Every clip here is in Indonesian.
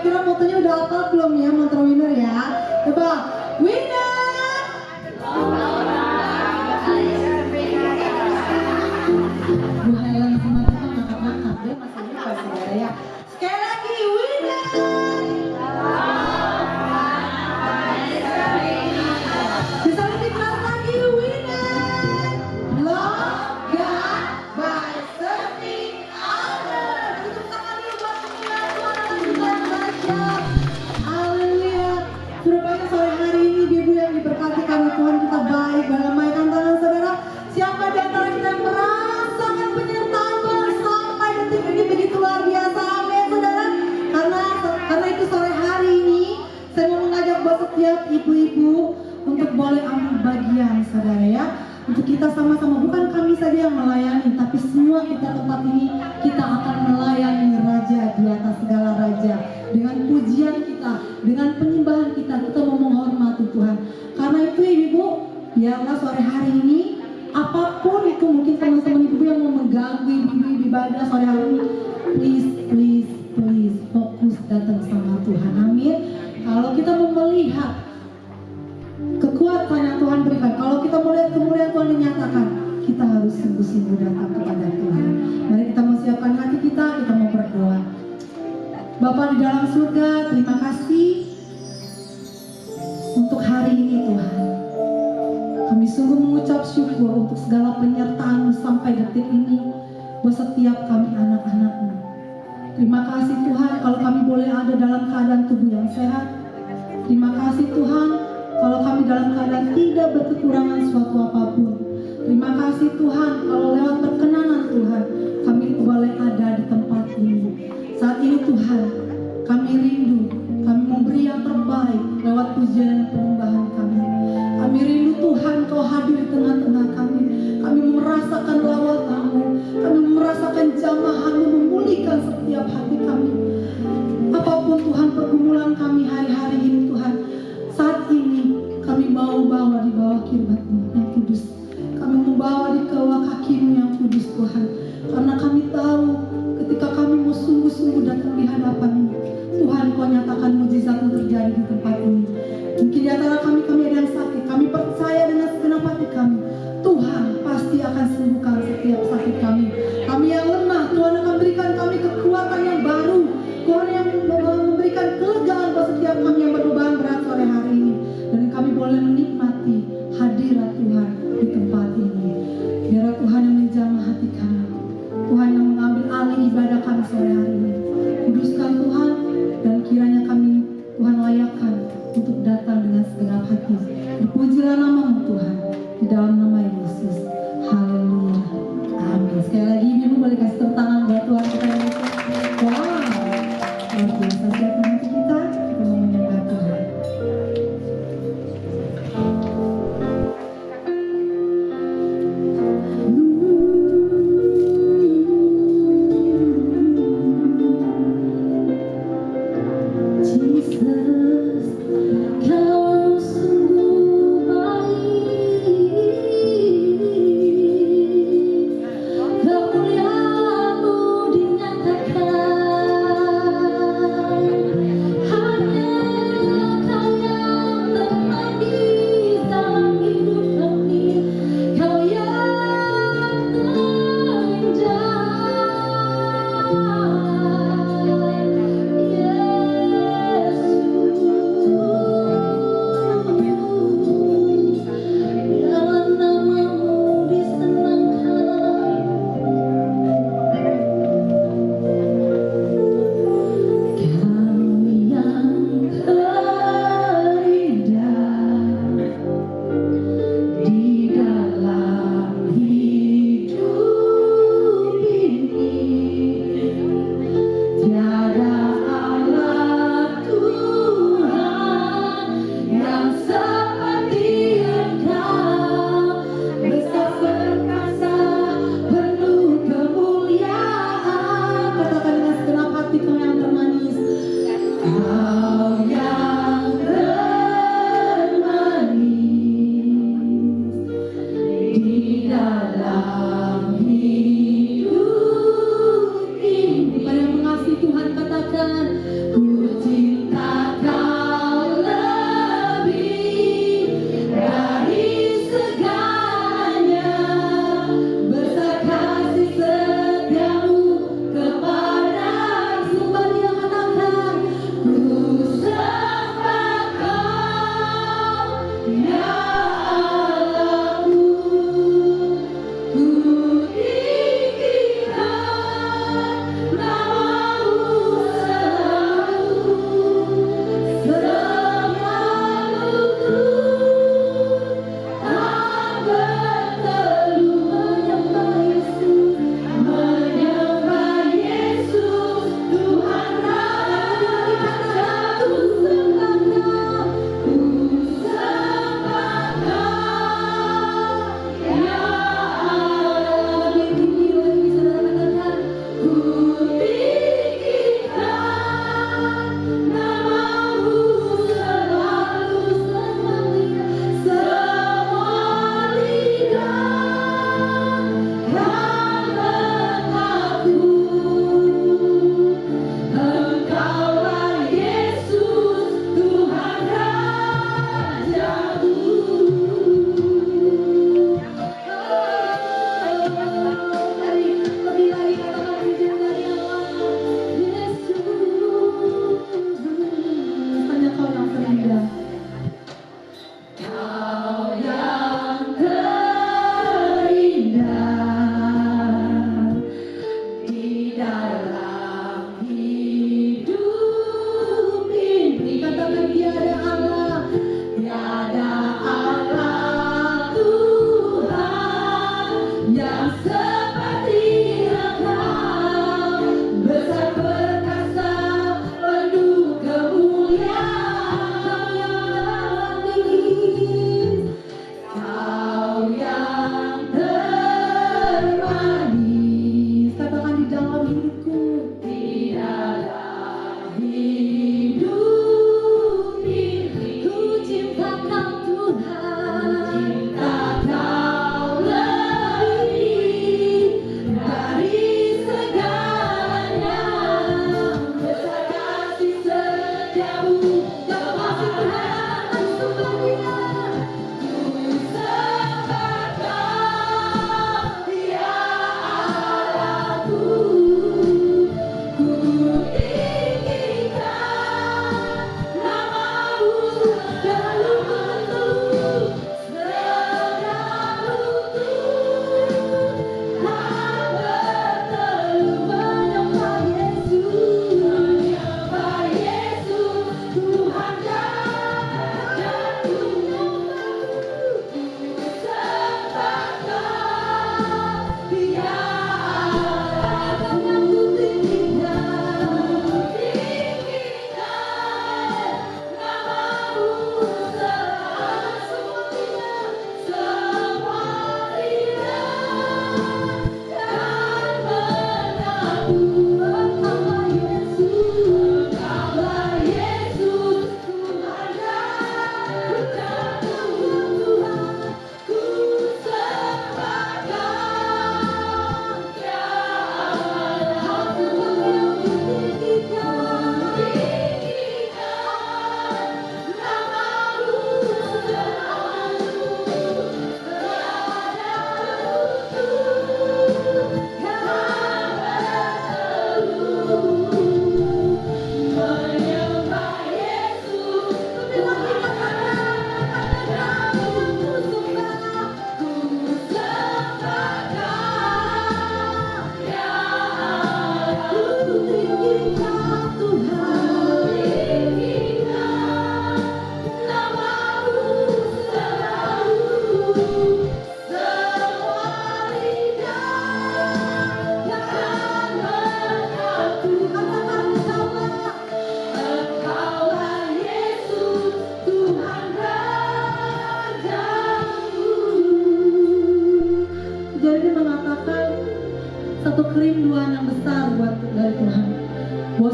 kira-kira fotonya udah apa belum ya mantra winner ya? Coba winner. Bu Helen sama kita ngangkat-ngangkat deh masih lupa saudara ya. Sekali lagi winner. Bisa lebih keras lagi winner. Love God by serving others. Tutup tangan dulu buat pemilihan Tuhan atas Tuhan Raja. Haleluya. Sudah banyak sore hari ini ibu yang diberkati karena Tuhan kita baik. Lambaikan tangan saudara. Siapa di antara kita yang merasakan penyertaan Tuhan sampai detik ini begitu luar biasa, amin saudara. Karena itu sore hari ini saya mau mengajak buat setiap ibu-ibu untuk boleh ambil bagian saudara ya. Untuk kita sama-sama, bukan kami saja yang melayani, tapi semua kita tempat ini kita akan melayani Raja di atas segala raja. Dengan pujian kita, dengan penyembahan kita mau menghormati Tuhan. Karena itu ibu, biarlah sore hari ini apapun itu, mungkin teman-teman ibu yang mau mengganggu ibu ibadah sore hari ini, please fokus datang sama Tuhan, amin. Kalau kita mau melihat kekuatan yang Tuhan berikan, kalau kita mau lihat kemuliaan Tuhan dinyatakan, kita harus sungguh-sungguh datang kepada Tuhan. Mari kita mau siapkan hati kita mau berdoa. Bapa di dalam surga, terima kasih untuk hari ini Tuhan. Kami sungguh mengucap syukur untuk segala penyertaan sampai detik ini buat setiap kami anak-anak-Mu. Terima kasih Tuhan kalau kami boleh ada dalam keadaan tubuh yang sehat. Terima kasih Tuhan kalau kami dalam keadaan tidak berkekurangan suatu apapun. Terima kasih Tuhan kalau lewat perkenanan Tuhan kami boleh ada di tempat ini. Saat ini Tuhan kami rindu, kami memberi yang terbaik lewat pujian dan penyembahan kami. Kami rindu Tuhan Kau hadir di tengah-tengah kami. Kami merasakan lawatan-Mu, kami merasakan jamahan-Mu memulihkan setiap hati kami. Apapun Tuhan pergumulan kami hari-hari ini Tuhan, saat ini kami mau bawa di bawah kirbat-Mu yang kudus. Kami membawa di bawah kaki-Mu yang kudus Tuhan. Karena kami tahu ketika kami mau sungguh-sungguh datang di hadapan-Mu, Tuhan Kau nyatakan mujizat-Mu terjadi di tempat ini. Mungkin di antara kami ada yang sakit, kami percaya dengan segenap hati kami, Tuhan pasti akan sembuhkan setiap sakit kami. Kami yang lemah, Tuhan akan berikan kami kekuatan yang baru. Tuhan yang memberikan kelegaan buat setiap kami yang berbeban berat sore hari ini. Dan kami boleh menikmati hadirat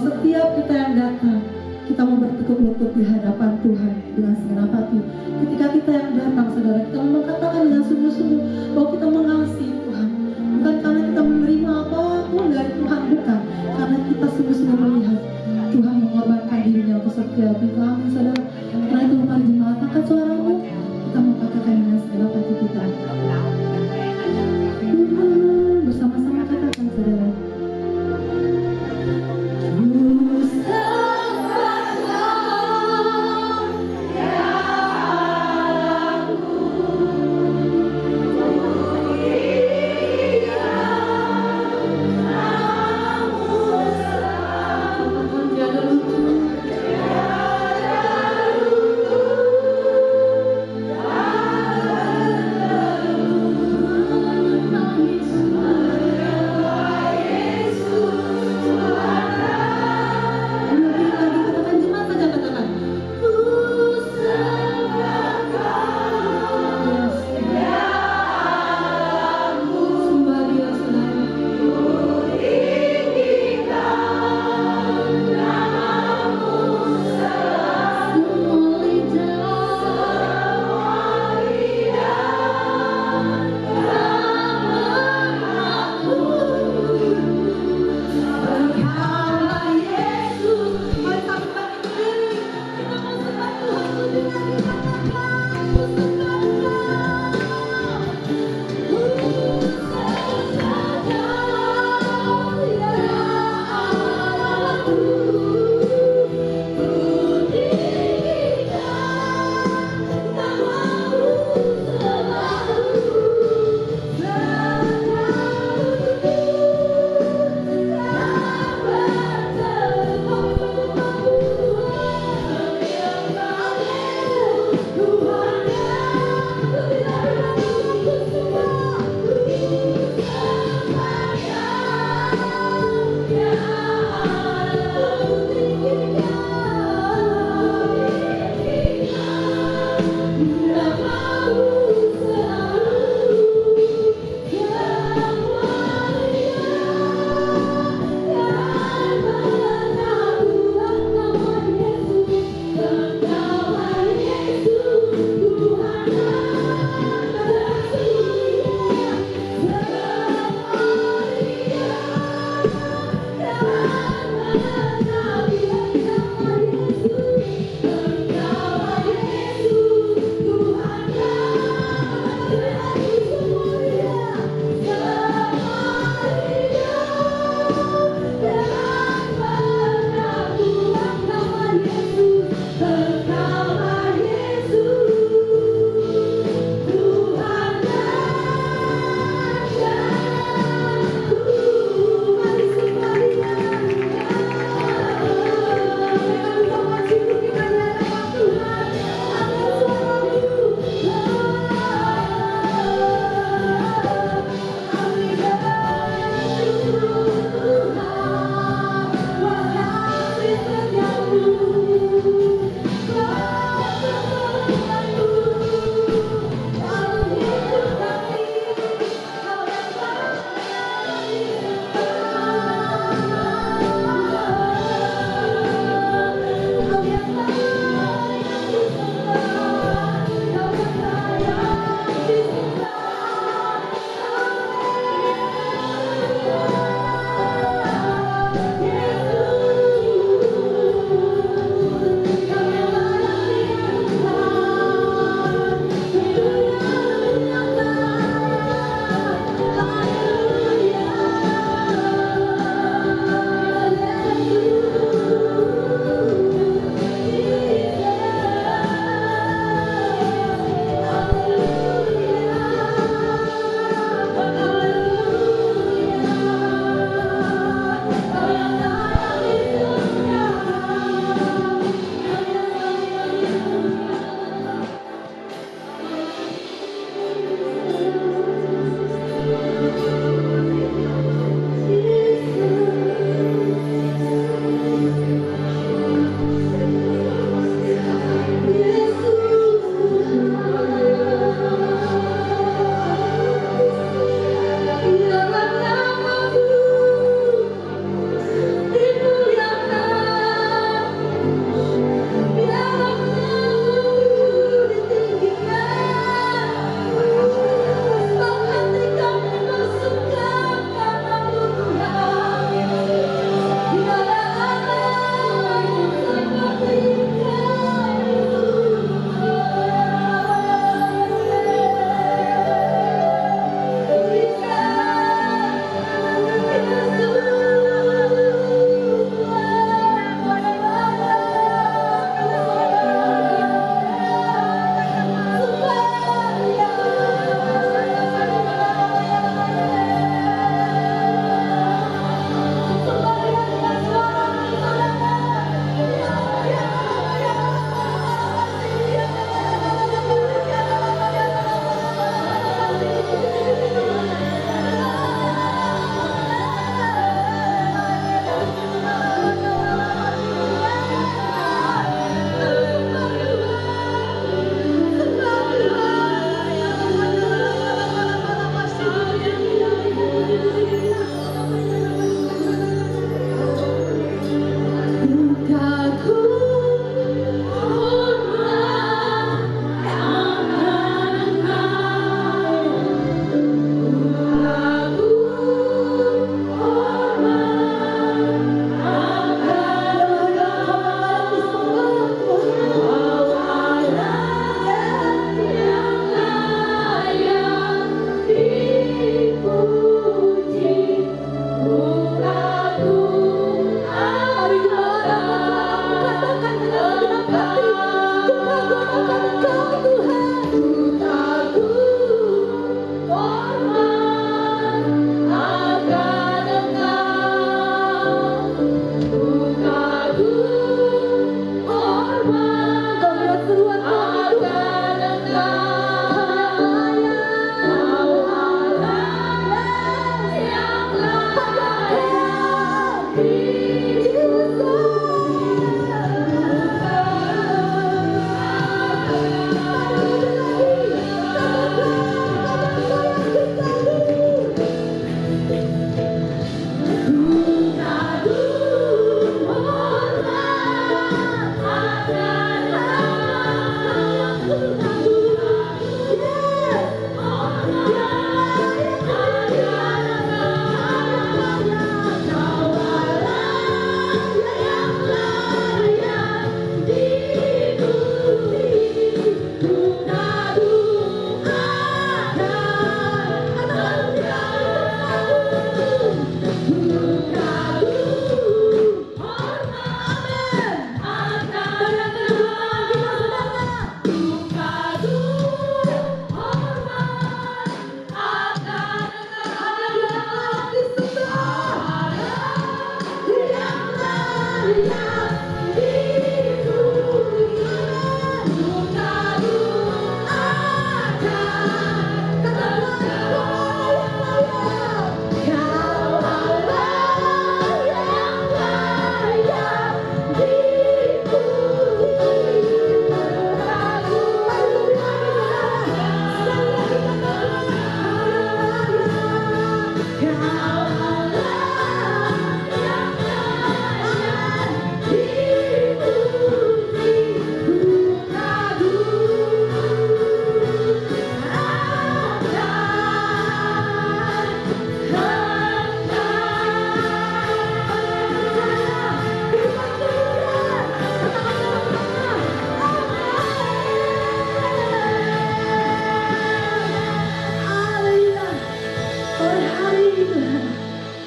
setiap kita yang datang, kita mau bertekuk lutut di hadapan Tuhan dengan segenap hati. Ketika kita yang datang, saudara, kita mau mengatakan dengan sungguh-sungguh bahwa kita mengasihi Tuhan. Bukan karena kita menerima apapun dari Tuhan, bukan. Karena kita sungguh-sungguh melihat Tuhan mengorbankan dirinya untuk setiap kita. Amin, saudara. Karena itu mari jemaat angkat suaramu, kita mau katakan dengan segenap hati kita. Bersama-sama katakan, saudara.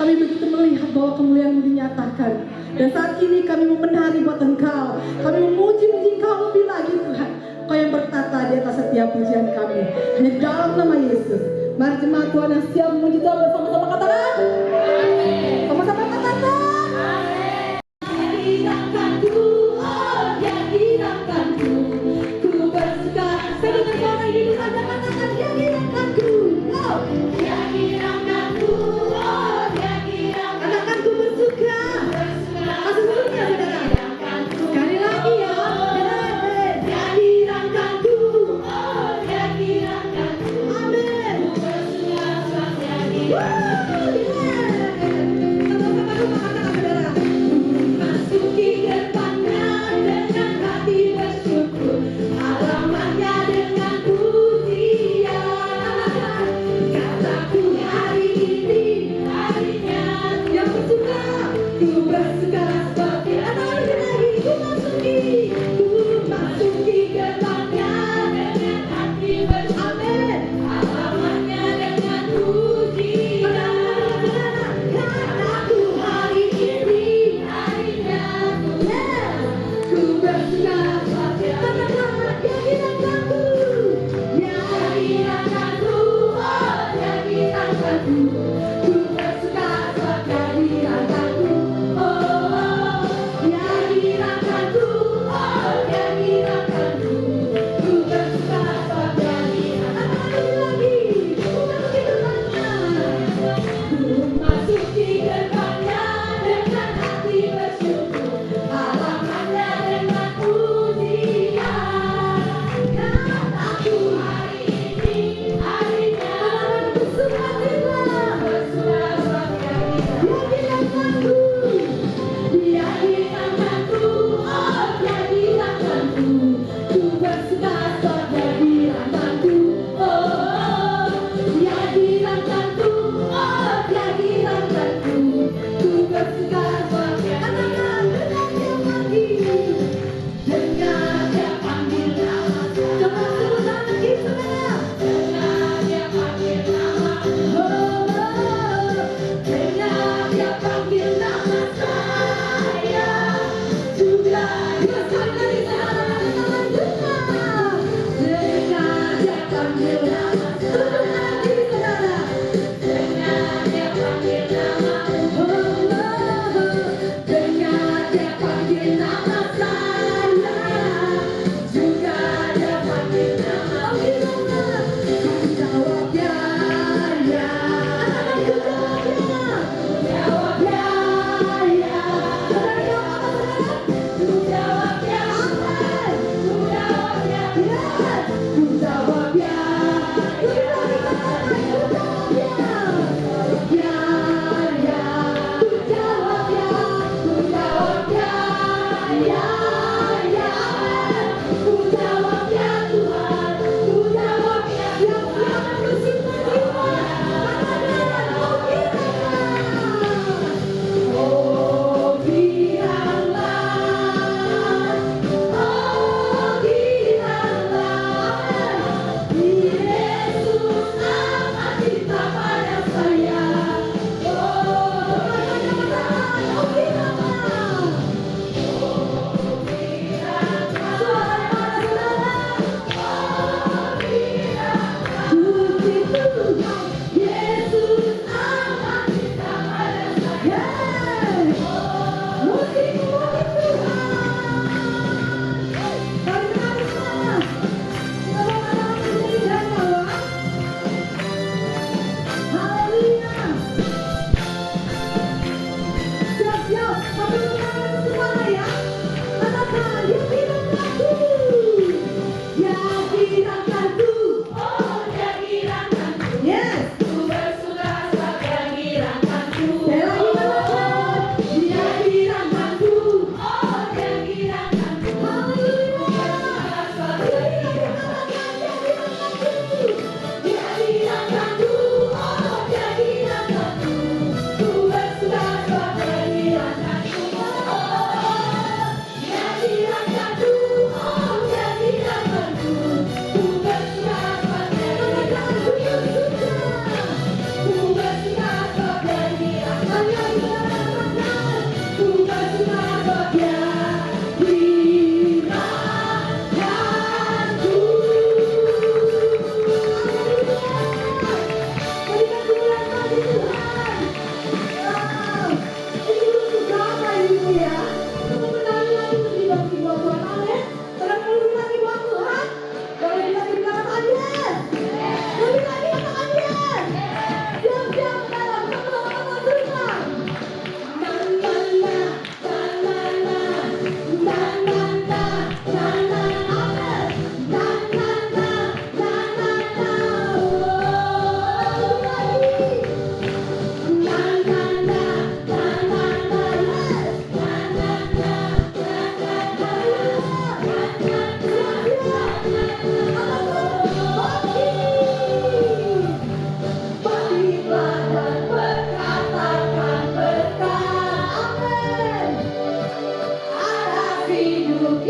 Kami begitu melihat bahwa kemuliaan dinyatakan. Dan saat ini kami memenari buat Engkau. Kami memuji-muji Engkau lebih lagi Tuhan. Kau yang bertata di atas setiap pujian kami. Hanya di dalam nama Yesus. Mari jemaat Tuhan yang siap memuji Tuhan bersama-sama katakan. Sama-sama katakan.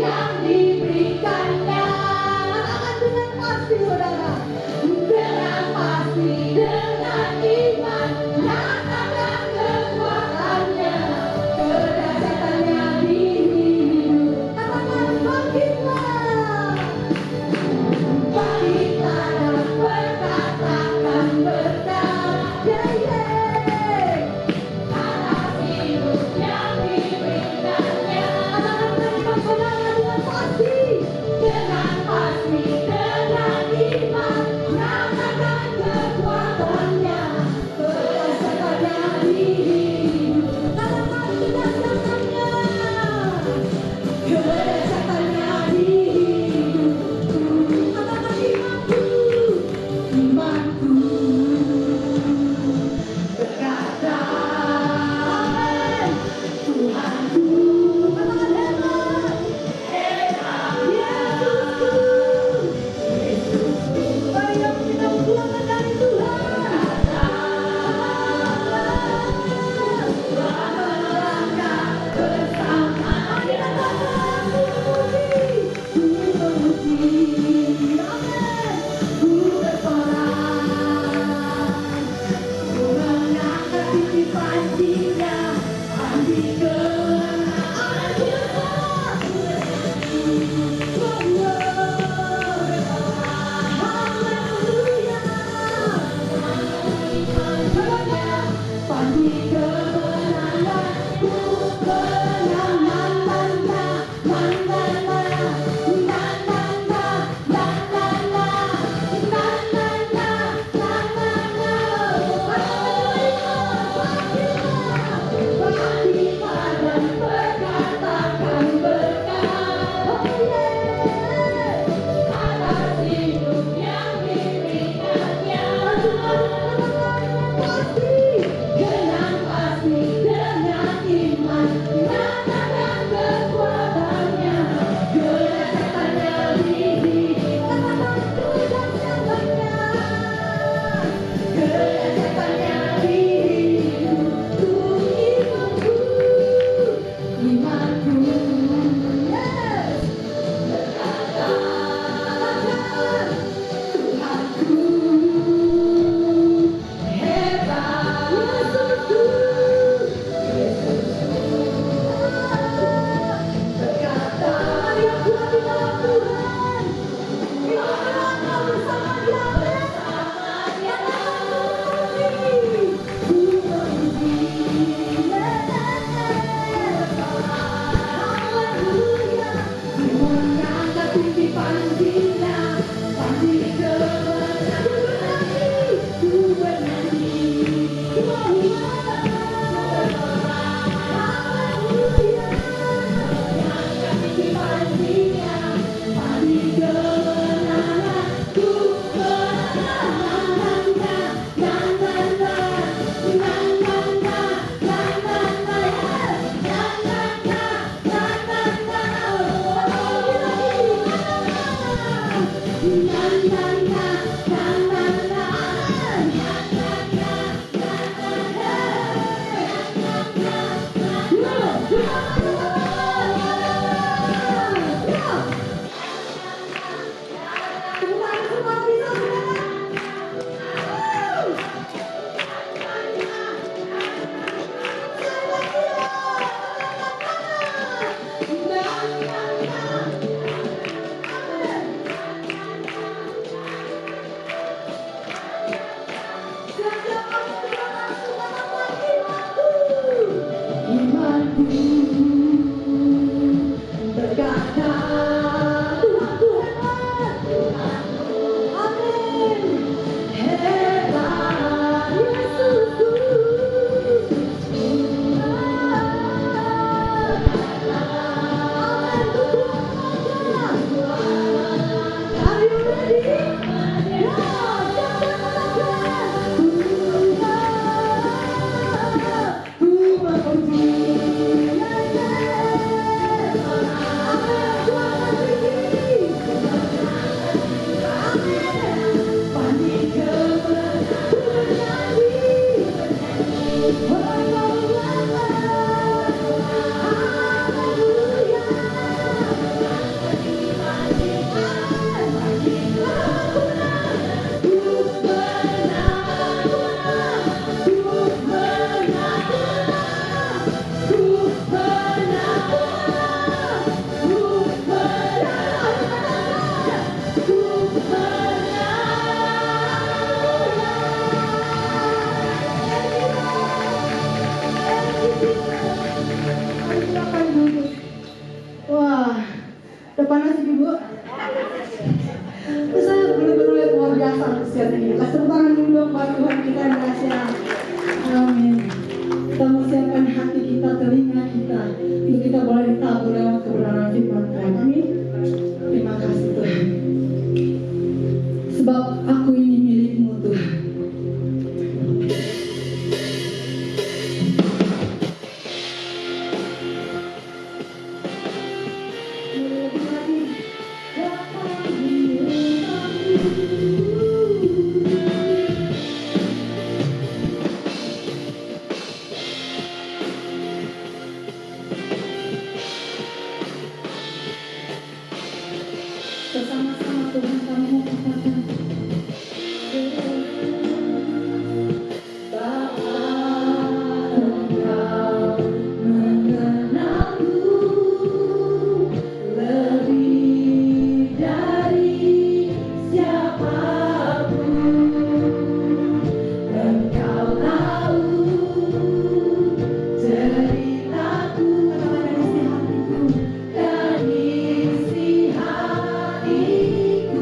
yang diberikannya. Katakan dengan pasti saudara, dengan pasti, dengan iman, nyatakan kekuatannya, kedahsyatannya di hidup. Katakan bangkitlah, bangkitlah dan berkatakan berkat, atas hidup yang diberikannya. Katakan kalimat saudara dengan pasti. panas ibu. Saya benar-benar luar biasa antusias ini. Kasih tepuk tangan dulu dong buat Tuhan kita yang dahsyat. Amin. Kita mau siapkan hati kita, telinga kita, untuk kita boleh ditabur lewat kebenaran firman Tuhan. Amin. Terima kasih Tuhan. Sebab aku ini milikmu Tuhan. Bersama-sama Tuhan kami mau katakan Bapa, Engkau mengenalku lebih dari siapapun. Engkau tahu ceritaku, katakan isi hatiku, dan isi hatiku.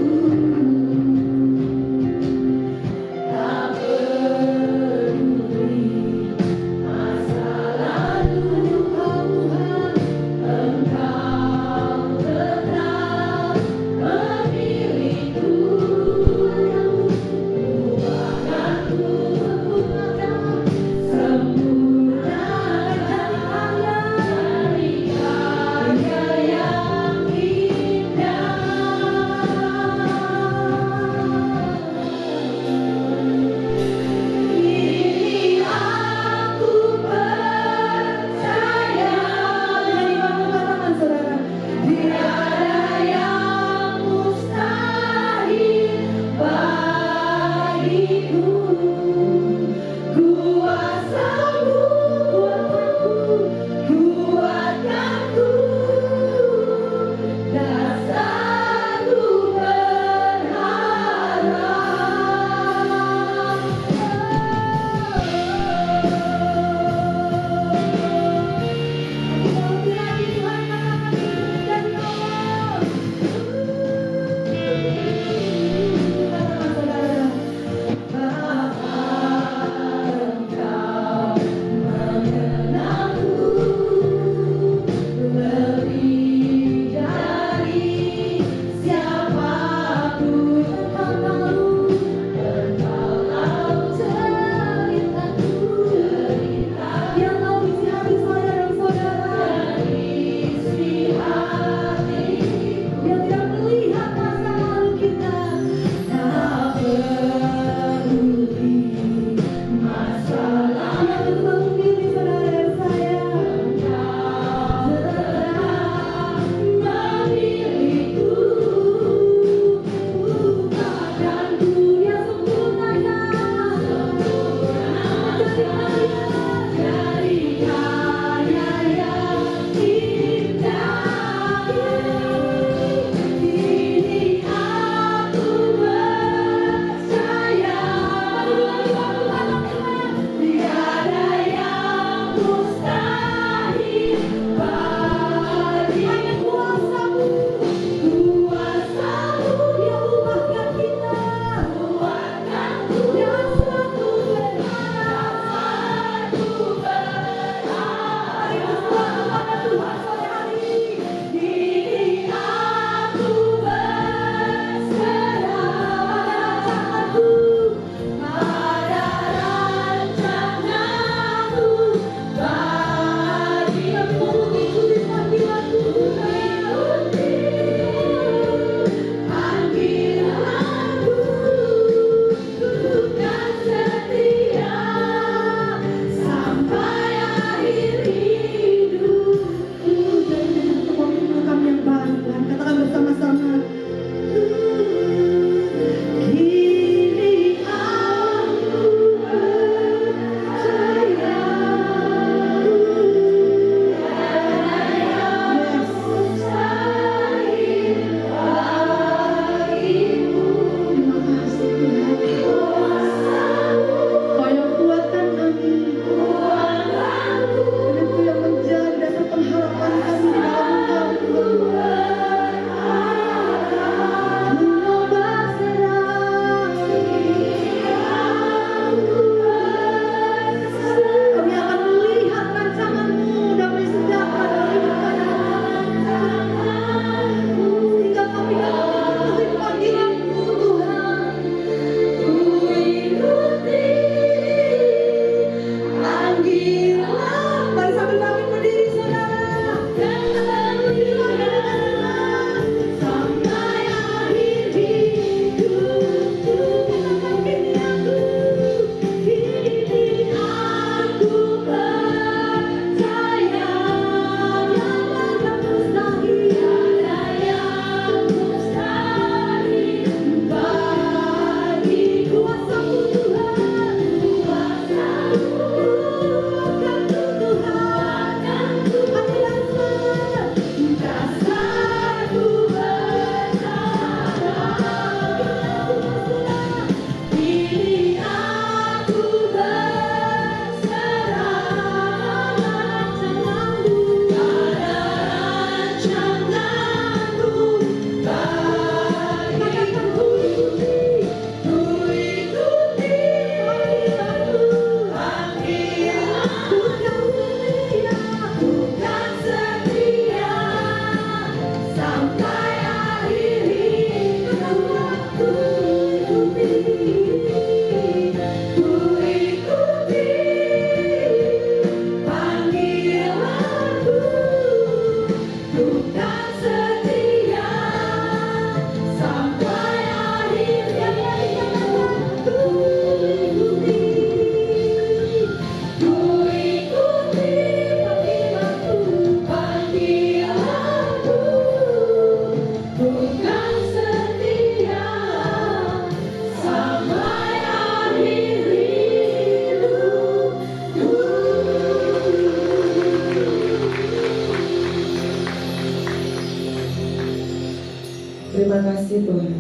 Terima kasih Tuhan.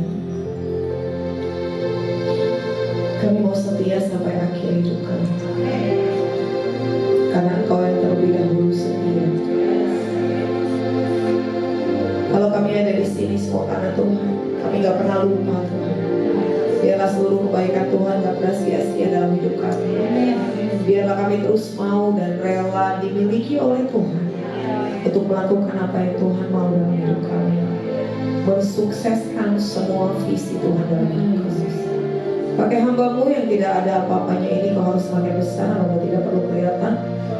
Kami mau setia sampai akhir hidup kami. Karena Engkau yang terlebih dahulu setia. Kalau kami ada di sini semua karena Tuhan, kami gak pernah lupa Tuhan. Biarlah seluruh kebaikan Tuhan gak pernah sia-sia dalam hidup kami. Biarlah kami terus mau dan rela dimiliki oleh Tuhan untuk melakukan apa yang Tuhan mau dalam hidup kami, mensukseskan semua visi Tuhan dalam hidup kami. Pakai hamba-Mu yang tidak ada apa-apanya ini, Kau harus semakin besar, nama tidak perlu kelihatan,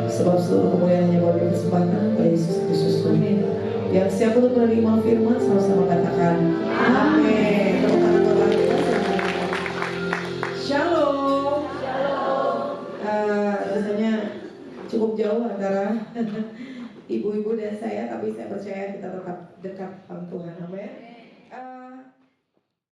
sebab seluruh kemuliaan hanya boleh persembahkan pada Yesus Kristus. Amin. Yang siap untuk menerima firman sama-sama katakan amin. Shalom. Rasanya cukup jauh antara ibu-ibu dan saya, tapi saya percaya kita tetap dekat sama Tuhan.